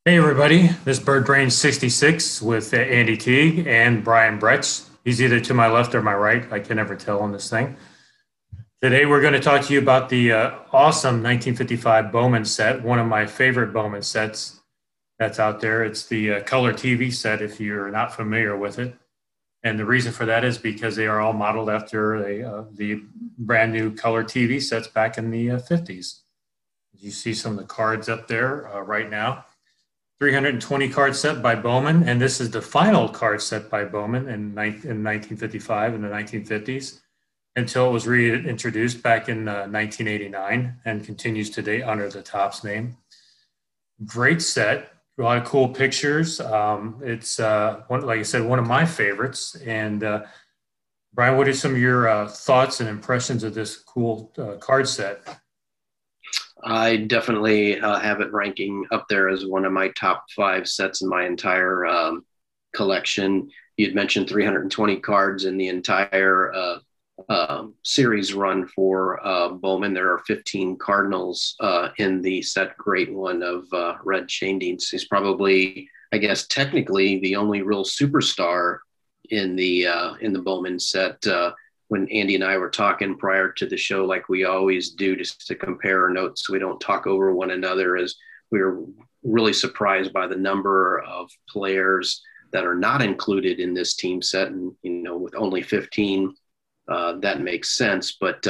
Hey everybody, this is Bird Brain 66 with Andy Teague and Brian Bretz. He's either to my left or my right. I can never tell on this thing. Today we're going to talk to you about the awesome 1955 Bowman set, one of my favorite Bowman sets that's out there. It's the color TV set if you're not familiar with it. And the reason for that is because they are all modeled after the brand new color TV sets back in the 50s. You see some of the cards up there right now. 320 card set by Bowman, and this is the final card set by Bowman in 1955 in the 1950s until it was reintroduced back in 1989 and continues today under the Topps name. Great set, a lot of cool pictures. It's like I said, one of my favorites. And Brian, what are some of your thoughts and impressions of this cool card set? I definitely have it ranking up there as one of my top five sets in my entire collection. You'd mentioned 320 cards in the entire series run for Bowman. There are 15 Cardinals in the set. Great one of Red Shandings. He's probably, I guess, technically the only real superstar in the Bowman set. When Andy and I were talking prior to the show, like we always do, just to compare our notes so we don't talk over one another, as we were really surprised by the number of players that are not included in this team set. And, with only 15, that makes sense. But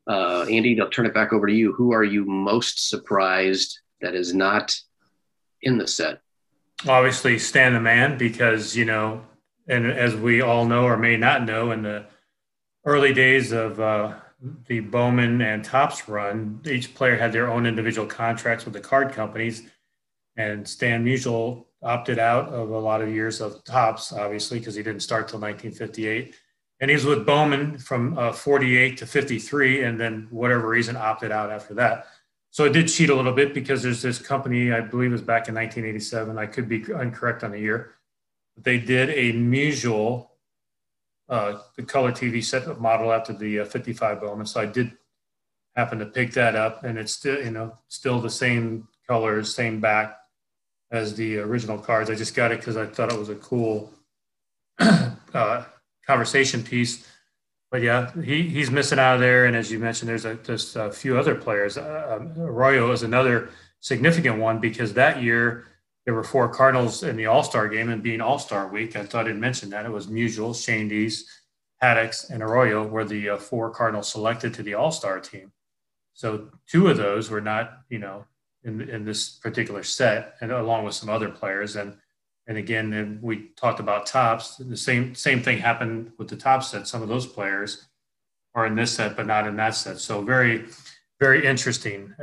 Andy, I'll turn it back over to you. Who are you most surprised that is not in the set? Obviously, Stan the Man, because, and as we all know or may not know, in the early days of the Bowman and Topps run, each player had their own individual contracts with the card companies. And Stan Musial opted out of a lot of years of Topps, obviously, because he didn't start till 1958. And he was with Bowman from 48 to 53, and then whatever reason opted out after that. So it did cheat a little bit because there's this company, I believe it was back in 1987. I could be incorrect on the year. But they did a Musial the color TV set model after the 55 Bowman. So I did happen to pick that up, and it's still the same colors, same back as the original cards. I just got it because I thought it was a cool conversation piece. But yeah, he's missing out of there. And as you mentioned, there's just a few other players. Arroyo is another significant one because that year there were four Cardinals in the All-Star game, and being All-Star week, I thought I'd mention that. It was Musial, Shandy's, Haddix, and Arroyo were the four Cardinals selected to the All-Star team. So two of those were not, in this particular set, and along with some other players. And again, we talked about Topps. The same thing happened with the Topps set. Some of those players are in this set, but not in that set. So very, very interesting.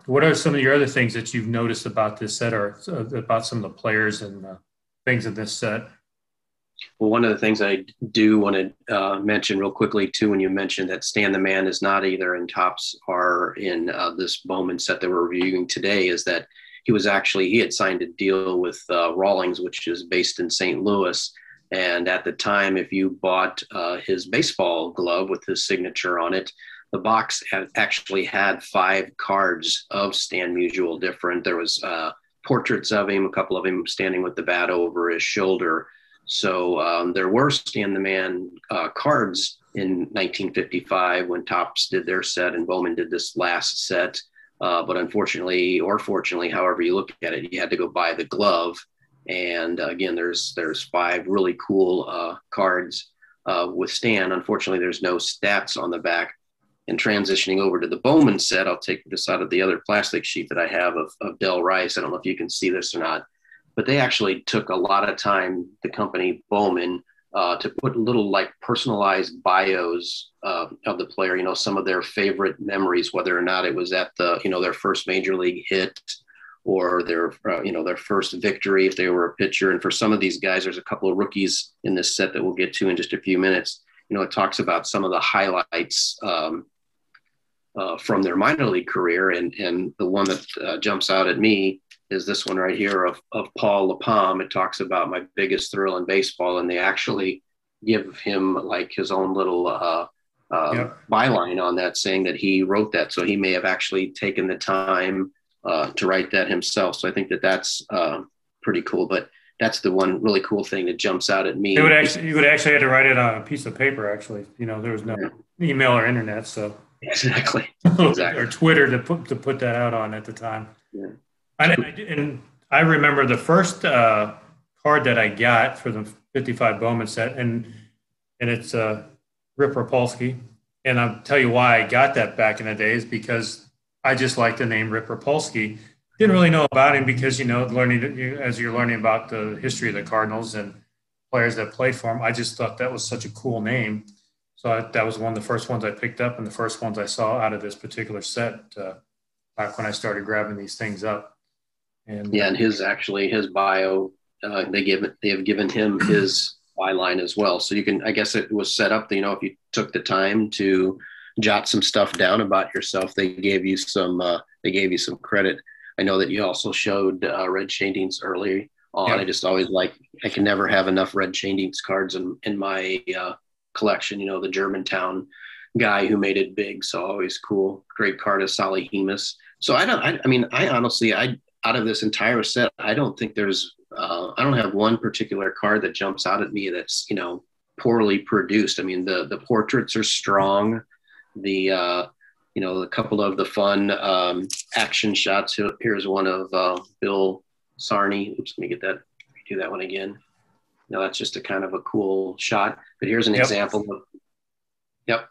What are some of your other things that you've noticed about this set, or about some of the players and things in this set? Well, one of the things I do want to mention real quickly, too, when you mentioned that Stan the Man is not either in Topps or in this Bowman set that we're reviewing today, is that he had signed a deal with Rawlings, which is based in St. Louis. And at the time, if you bought his baseball glove with his signature on it, the box actually had 5 cards of Stan Musial different. There was portraits of him, a couple of him standing with the bat over his shoulder. So there were Stan the Man cards in 1955 when Topps did their set and Bowman did this last set. But unfortunately, or fortunately, however you look at it, you had to go buy the glove. And again, there's 5 really cool cards with Stan. Unfortunately, there's no stats on the back. And transitioning over to the Bowman set, I'll take this out of the other plastic sheet that I have of Del Rice. I don't know if you can see this or not, but they actually took a lot of time, the company Bowman, to put little like personalized bios of the player, some of their favorite memories, whether or not it was at their first major league hit or their first victory, if they were a pitcher. And for some of these guys, there's a couple of rookies in this set that we'll get to in just a few minutes. It talks about some of the highlights from their minor league career. And the one that jumps out at me is this one right here of Paul LaPalme. It talks about my biggest thrill in baseball, and they actually give him like his own little byline on that, saying that he wrote that. So he may have actually taken the time to write that himself. So I think that that's pretty cool. But that's the one really cool thing that jumps out at me. You would actually have to write it on a piece of paper. Actually, there was no email or internet, so Exactly, or Twitter to put that out on at the time. Yeah. And I remember the first card that I got for the 55 Bowman set, and it's Rip Rapolsky. And I'll tell you why I got that back in the days, because I just liked the name Rip Rapolsky. Didn't really know about him because, as you're learning about the history of the Cardinals and players that played for him, I just thought that was such a cool name. So that was one of the first ones I picked up and the first ones I saw out of this particular set back when I started grabbing these things up. And his bio, they have given him his byline as well. So you can, I guess it was set up that, if you took the time to jot some stuff down about yourself, they gave you some credit. I know that you also showed Red Shadings early on. Yeah. I just always I can never have enough Red Shadings cards in my collection. The Germantown guy who made it big. So always cool. Great card of Sally Hemus. So I honestly, out of this entire set, I don't think there's, I don't have one particular card that jumps out at me that's, poorly produced. I mean, the portraits are strong. A couple of the fun action shots. Here's one of Bill Sarney. Oops, let me get that. Do that one again. No, that's just a kind of a cool shot. But here's an example of. Yep.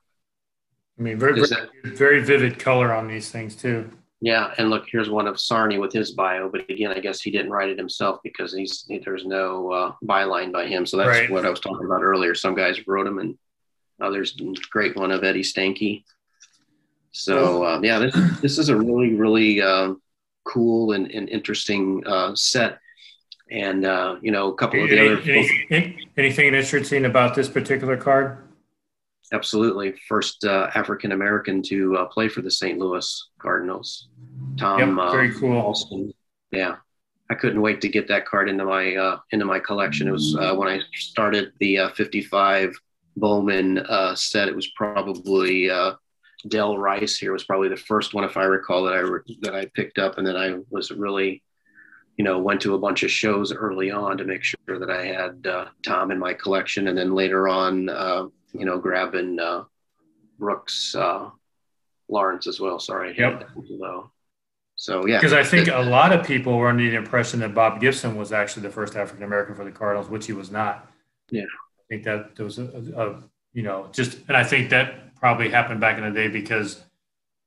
I mean, very vivid color on these things too. Yeah, and look, here's one of Sarney with his bio. But again, I guess he didn't write it himself because there's no byline by him. So that's what I was talking about earlier. Some guys wrote them, and others. Great one of Eddie Stanky. So this is a really, really cool and interesting set. And a couple of the other anything interesting about this particular card? Absolutely, first African American to play for the St. Louis Cardinals. Tom, very cool. Alston. Yeah, I couldn't wait to get that card into my collection. It was when I started the 55 Bowman set. It was probably. Del Rice here was probably the first one, if I recall, that I picked up, and then I was really, went to a bunch of shows early on to make sure that I had Tom in my collection, and then later on, grabbing Brooks Lawrence as well. Sorry. Yep. So yeah, because I think a lot of people were under the impression that Bob Gibson was actually the first African American for the Cardinals, which he was not. Yeah, I think that there was and I think that probably happened back in the day because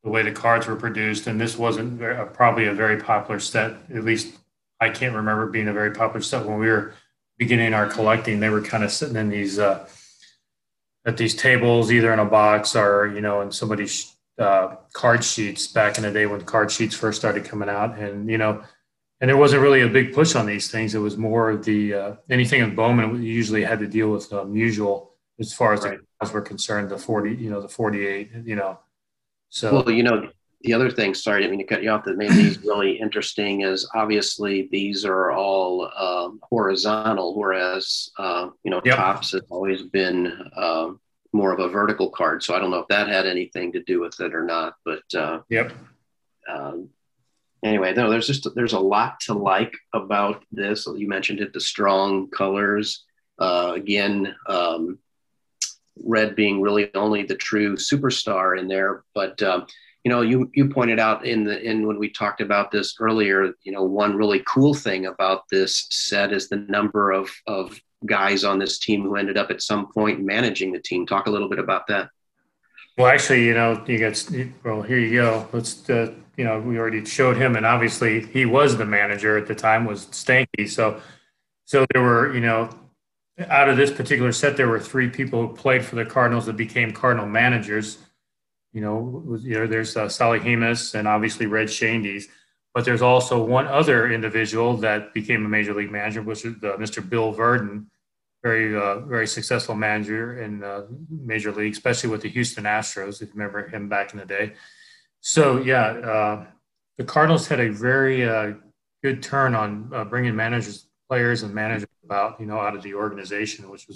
the way the cards were produced, and this wasn't probably a very popular set. At least I can't remember being a very popular set when we were beginning our collecting. They were kind of sitting in these at these tables, either in a box or in somebody's card sheets back in the day when card sheets first started coming out, and and there wasn't really a big push on these things. It was more the anything in Bowman usually had to deal with usual. As far as the cards were concerned, the 40, the 48, So well, the other thing, sorry, I didn't mean to cut you off, that made these really interesting is obviously these are all horizontal, whereas Topps has always been more of a vertical card. So I don't know if that had anything to do with it or not. But anyway, no, there's a lot to like about this. You mentioned it, the strong colors. Again. Red being really only the true superstar in there, but you pointed out when we talked about this earlier, one really cool thing about this set is the number of guys on this team who ended up at some point managing the team. Talk a little bit about that. Well, actually, here you go. Let's we already showed him, and obviously he was the manager at the time, was Stanky. So there were out of this particular set, there were 3 people who played for the Cardinals that became Cardinal managers. There's Sally Hemus and obviously Red Shandies, but there's also one other individual that became a major league manager, which is Mr. Bill Verdon, very very successful manager in Major League, especially with the Houston Astros. If you remember him back in the day. So the Cardinals had a very good turn on bringing players and managers out of the organization, which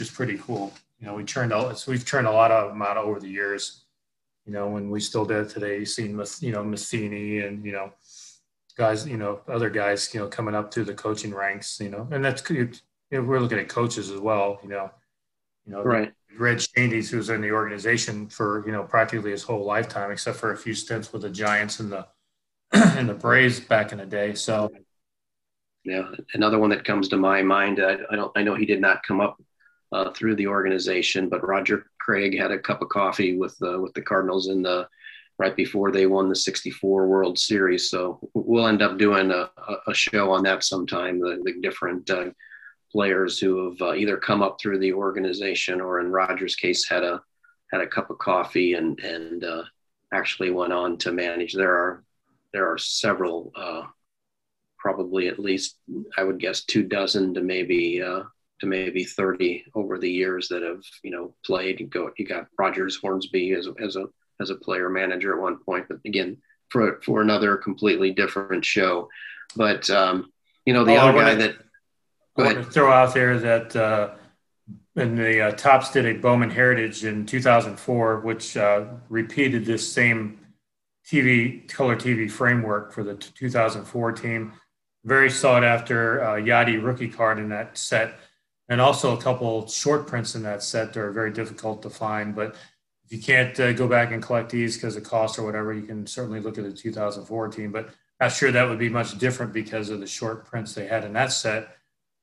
is pretty cool. We've turned a lot of them out over the years. when we still did today. You seen, Matheny and, guys, other guys, coming up through the coaching ranks, and we're looking at coaches as well, Right. Red Shandy's, who was in the organization for, practically his whole lifetime, except for a few stints with the Giants and the, and the Braves back in the day. So, Yeah, another one that comes to my mind. I know he did not come up through the organization, but Roger Craig had a cup of coffee with the Cardinals in the right before they won the '64 World Series. So we'll end up doing a show on that sometime. The different players who have either come up through the organization or, in Roger's case, had a cup of coffee and actually went on to manage. There are several. Probably at least, I would guess, 24 to maybe 30 over the years that have played. You got Rogers Hornsby as a player manager at one point, but again, for another completely different show. But the other guy that I want to throw out there that and the Tops did a Bowman Heritage in 2004, which repeated this same color TV framework for the 2004 team. Very sought after Yachty rookie card in that set, and also a couple short prints in that set that are very difficult to find. But if you can't go back and collect these because of cost or whatever, you can certainly look at the 2004 team. But not sure that would be much different because of the short prints they had in that set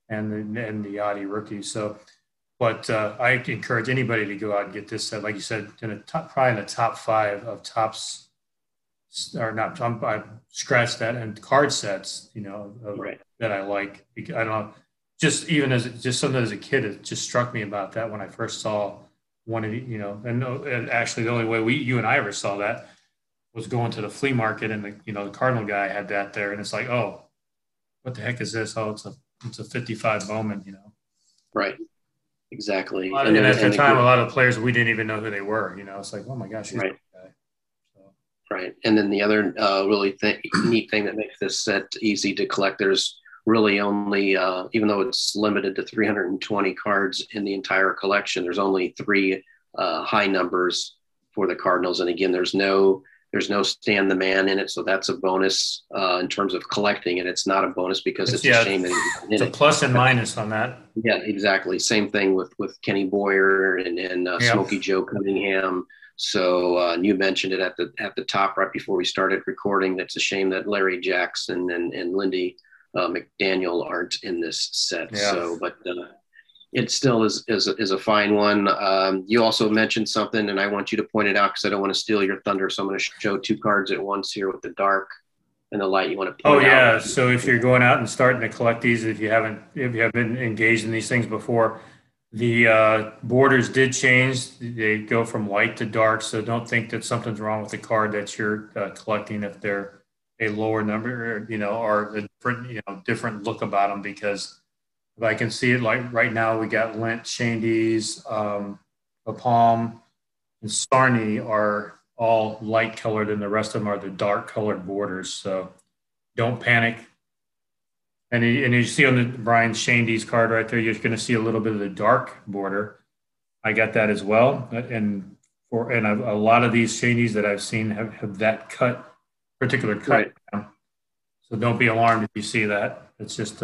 and the Yachty rookie. So, but I encourage anybody to go out and get this set. Like you said, probably in the top 5 of Tops, or not, I scratched that, and card sets, right. that I like. I don't know, just something as a kid, it just struck me about that when I first saw one of the, and actually the only way you and I ever saw that was going to the flea market, and the Cardinal guy had that there, and it's like, oh, what the heck is this? Oh, it's a 55 Bowman, Right. Exactly. And at the time, a lot of players, we didn't even know who they were. It's like, oh my gosh, he's right. that guy. So. Right. And then the other really neat thing that makes this set easy to collect, there's really only, even though it's limited to 320 cards in the entire collection, there's only 3 high numbers for the Cardinals. And again, there's no Stand the Man in it, so that's a bonus in terms of collecting, and it's not a bonus because it's a shame that it's a plus and minus on that. Yeah, exactly. Same thing with Kenny Boyer and Smokey Joe Cunningham. So you mentioned it at the top right before we started recording. That's a shame that Larry Jackson and Lindy McDaniel aren't in this set. Yeah. So, but it still is a fine one. You also mentioned something, and I want you to point it out because I don't want to steal your thunder. So I'm going to show 2 cards at once here with the dark and the light. You want to point out? Oh yeah. So if you're going out and starting to collect these, if you haven't been engaged in these things before, the borders did change. They go from light to dark. So don't think that something's wrong with the card that you're collecting if they're a lower number, or a different look about them, because if I can see it, like right now, we got Lent, Shandy's, Palm, and Sarney are all light colored, and the rest of them are the dark colored borders. So don't panic. And you see on the Brian Shandy's card right there, you're going to see a little bit of the dark border. I got that as well. And a lot of these Shandy's that I've seen have that particular cut. Right. So don't be alarmed if you see that. It's just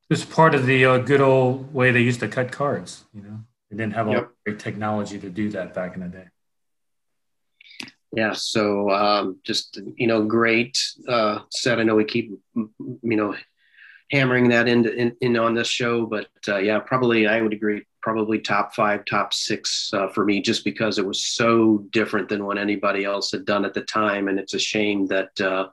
it's part of the good old way they used to cut cards. They didn't have all great technology to do that back in the day. Yeah. So just great set. I know we keep hammering that in on this show, but probably I would agree. Probably top 5, top 6 for me, just because it was so different than what anybody else had done at the time, and it's a shame that.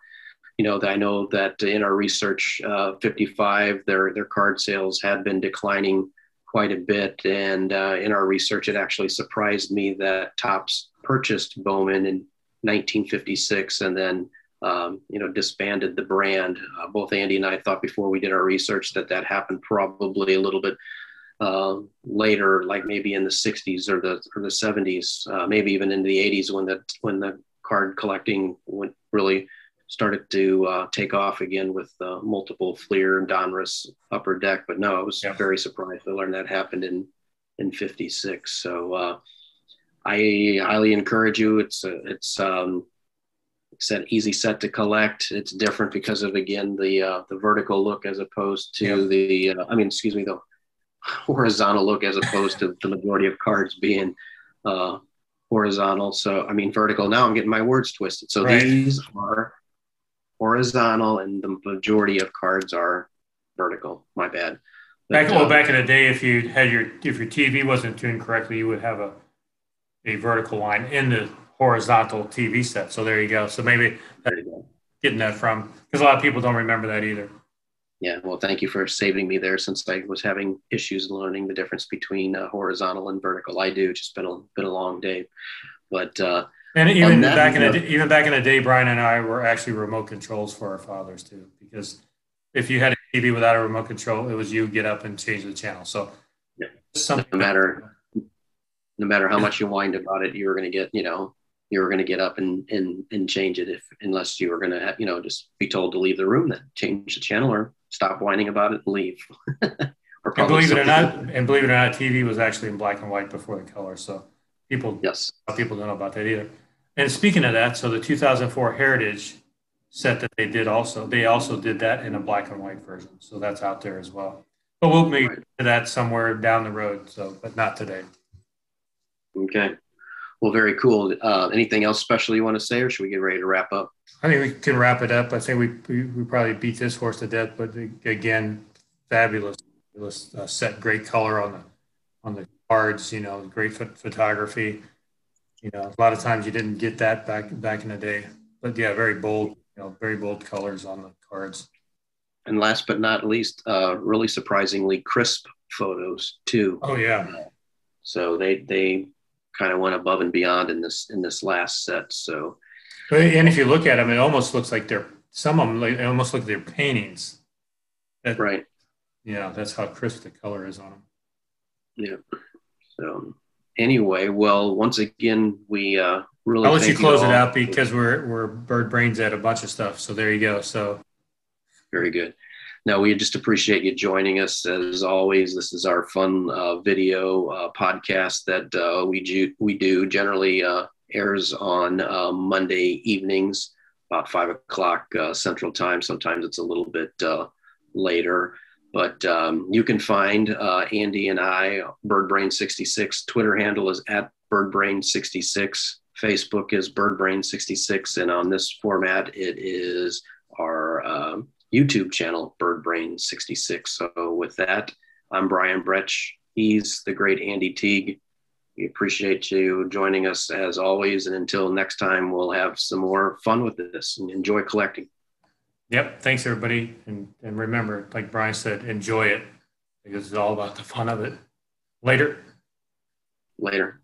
I know that in our research, 55, their card sales had been declining quite a bit. And in our research, it actually surprised me that Topps purchased Bowman in 1956 and then, disbanded the brand. Both Andy and I thought before we did our research that happened probably a little bit later, like maybe in the 60s or the 70s, maybe even into the 80s when the card collecting really started to take off again with multiple Fleer and Donruss upper deck. But no, I was very surprised to learn that happened in 56. So I highly encourage you. It's an easy set to collect. It's different because of, again, the vertical look as opposed Yep. to the horizontal look as opposed to the majority of cards being uh, horizontal. So, I mean, vertical. Now I'm getting my words twisted. So Right. these are horizontal and the majority of cards are vertical. My bad. But Back in the day, if your TV wasn't tuned correctly, you would have a vertical line in the horizontal TV set. So there you go. So maybe that's there you go. getting that from, because a lot of people don't remember that either. Yeah, well, thank you for saving me there since I was having issues learning the difference between horizontal and vertical. I do. It's just been a long day. But And on even that back in note, even back in the day, Brian and I were actually remote controls for our fathers too, because if you had a TV without a remote control, it was you get up and change the channel. So yeah, no something. matter no matter how much you whined about it, you were going to get, you were going to get up and change it, if unless you were going to, just be told to leave the room, then change the channel or stop whining about it and leave. Or And probably something. believe it or not, TV was actually in black and white before the color. So people Yes. people don't know about that either. And speaking of that, so the 2004 Heritage set that they also did that in a black and white version. So that's out there as well. But we'll make Right. to that somewhere down the road. So, but not today. Okay. Well, very cool. Anything else special you want to say, or should we get ready to wrap up? I think we can wrap it up. I think we probably beat this horse to death, but again, fabulous set, great color on the cards. Great photography. A lot of times you didn't get that back in the day. But yeah, very bold colors on the cards. And last but not least, really surprisingly crisp photos too. Oh yeah. So they kind of went above and beyond in this last set. So And if you look at them, it almost looks like some of them. It almost look like they're paintings. right, That's how crisp the color is on them. yeah. So anyway, well, once again, we really I'll let you thank you close it all. out because we're bird brains at a bunch of stuff. So there you go. So Very good. No, we just appreciate you joining us as always. This is our fun video podcast that we do. Generally airs on Monday evenings, about 5 o'clock Central Time. Sometimes it's a little bit later, but you can find Andy and I, BirdBrain66. Twitter handle is at BirdBrain66. Facebook is BirdBrain66, and on this format, it is our YouTube channel, BirdBrain66. So with that, I'm Brian Bretsch. He's the great Andy Teague. We appreciate you joining us as always. And until next time, we'll have some more fun with this and enjoy collecting. yep. Thanks everybody. And remember, like Brian said, enjoy it because it's all about the fun of it. Later. Later.